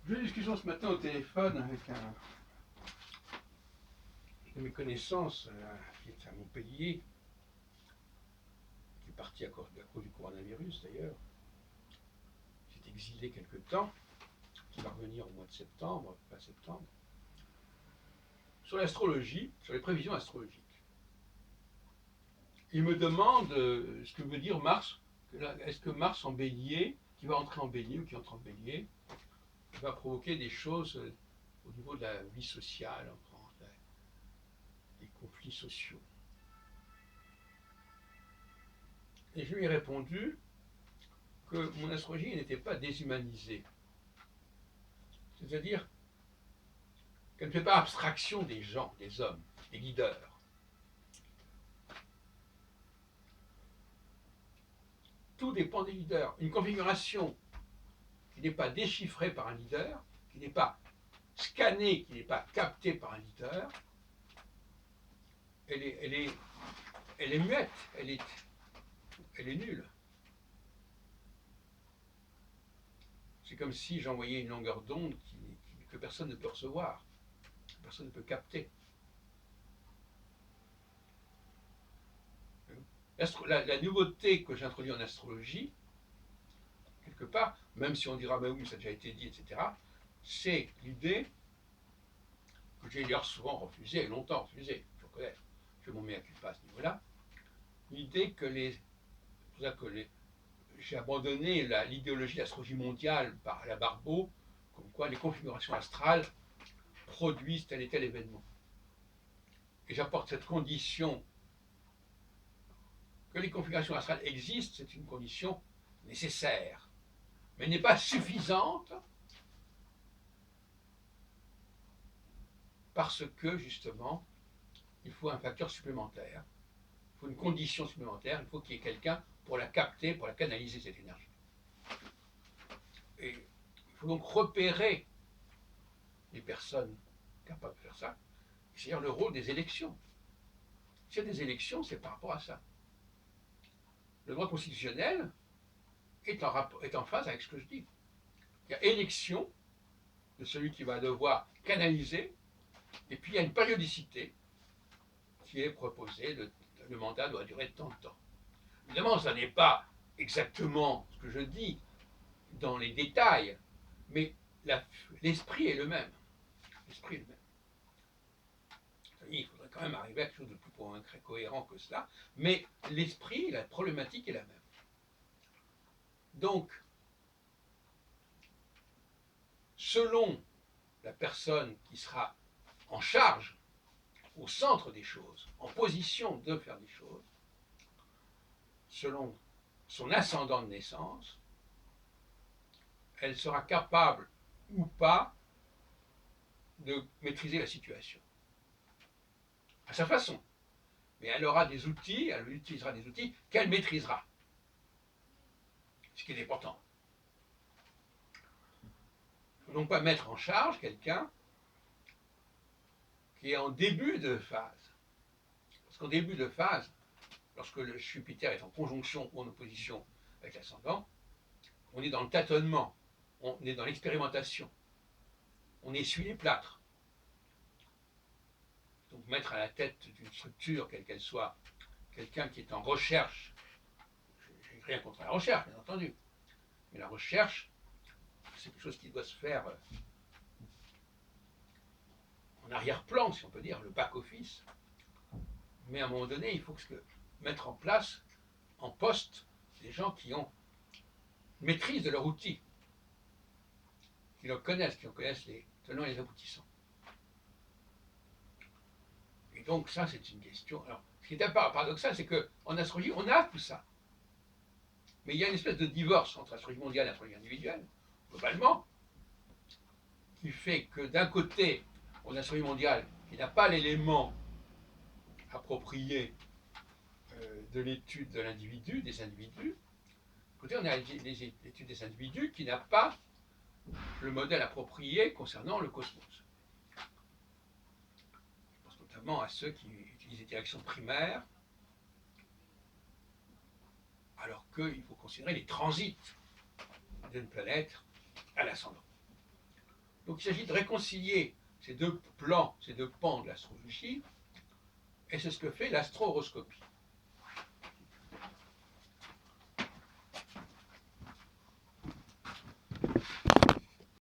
J'ai eu une discussion ce matin au téléphone avec un de mes connaissances qui est à Montpellier, qui est parti à cause du coronavirus d'ailleurs, qui s'est exilé quelque temps, qui va revenir au mois de septembre, fin septembre, sur l'astrologie, sur les prévisions astrologiques. Il me demande ce que veut dire Mars. Est-ce que Mars en bélier, qui va entrer en bélier ou qui entre en bélier, va provoquer des choses au niveau de la vie sociale, des conflits sociaux. Et je lui ai répondu que mon astrologie n'était pas déshumanisée. C'est-à-dire qu'elle ne fait pas abstraction des gens, des hommes, des leaders. Tout dépend des leaders. Une configuration qui n'est pas déchiffrée par un leader, qui n'est pas scannée, qui n'est pas captée par un leader, elle est muette, elle est nulle. C'est comme si j'envoyais une longueur d'onde que personne ne peut recevoir, que personne ne peut capter. La nouveauté que j'introduis en astrologie, quelque part, même si on dira ben oui, ça a déjà été dit, etc., c'est l'idée que j'ai d'ailleurs souvent refusée, longtemps refusée, je reconnais, je m'en mets à culpa à ce niveau-là, l'idée que j'ai abandonné l'idéologie de l'astrologie mondiale par la Barbeau, comme quoi les configurations astrales produisent tel et tel événement. Et j'apporte cette condition que les configurations astrales existent, c'est une condition nécessaire, mais n'est pas suffisante parce que, justement, il faut un facteur supplémentaire, il faut une condition supplémentaire, il faut qu'il y ait quelqu'un pour la capter, pour la canaliser, cette énergie. Et il faut donc repérer les personnes capables de faire ça, c'est-à-dire le rôle des élections. S'il y a des élections, c'est par rapport à ça. Le droit constitutionnel est en phase avec ce que je dis. Il y a élection de celui qui va devoir canaliser, et puis il y a une périodicité qui est proposée, le mandat doit durer tant de temps. Évidemment, ça n'est pas exactement ce que je dis dans les détails, mais l'esprit est le même. L'esprit est le même. Il faudrait quand même arriver à quelque chose de plus cohérent que cela, mais l'esprit, la problématique est la même. Donc, selon la personne qui sera en charge, au centre des choses, en position de faire des choses, selon son ascendant de naissance, elle sera capable ou pas de maîtriser la situation. À sa façon. Mais elle aura des outils, elle utilisera des outils qu'elle maîtrisera. Ce qui est important. Il ne faut donc pas mettre en charge quelqu'un qui est en début de phase. Parce qu'en début de phase, lorsque le Jupiter est en conjonction ou en opposition avec l'ascendant, on est dans le tâtonnement, on est dans l'expérimentation, on essuie les plâtres. Donc mettre à la tête d'une structure, quelle qu'elle soit, quelqu'un qui est en recherche, je n'ai rien contre la recherche, bien entendu, mais la recherche, c'est quelque chose qui doit se faire en arrière-plan, si on peut dire, le back-office. Mais à un moment donné, il faut mettre en place, en poste, des gens qui ont maîtrise de leur outil, qui en connaissent les tenants et les aboutissants. Et donc ça, c'est une question. Alors, ce qui est un peu paradoxal, c'est qu'en astrologie, on a tout ça. Mais il y a une espèce de divorce entre l'astrologie mondiale et l'astrologie individuelle, globalement, qui fait que d'un côté, on a l'astrologie mondiale qui n'a pas l'élément approprié de l'étude de l'individu, des individus. D'un côté, on a l'étude des individus qui n'a pas le modèle approprié concernant le cosmos. Je pense notamment à ceux qui utilisent les directions primaires, alors qu'il faut considérer les transits d'une planète à l'ascendant. Donc il s'agit de réconcilier ces deux plans, ces deux pans de l'astrologie, et c'est ce que fait l'astroroscopie.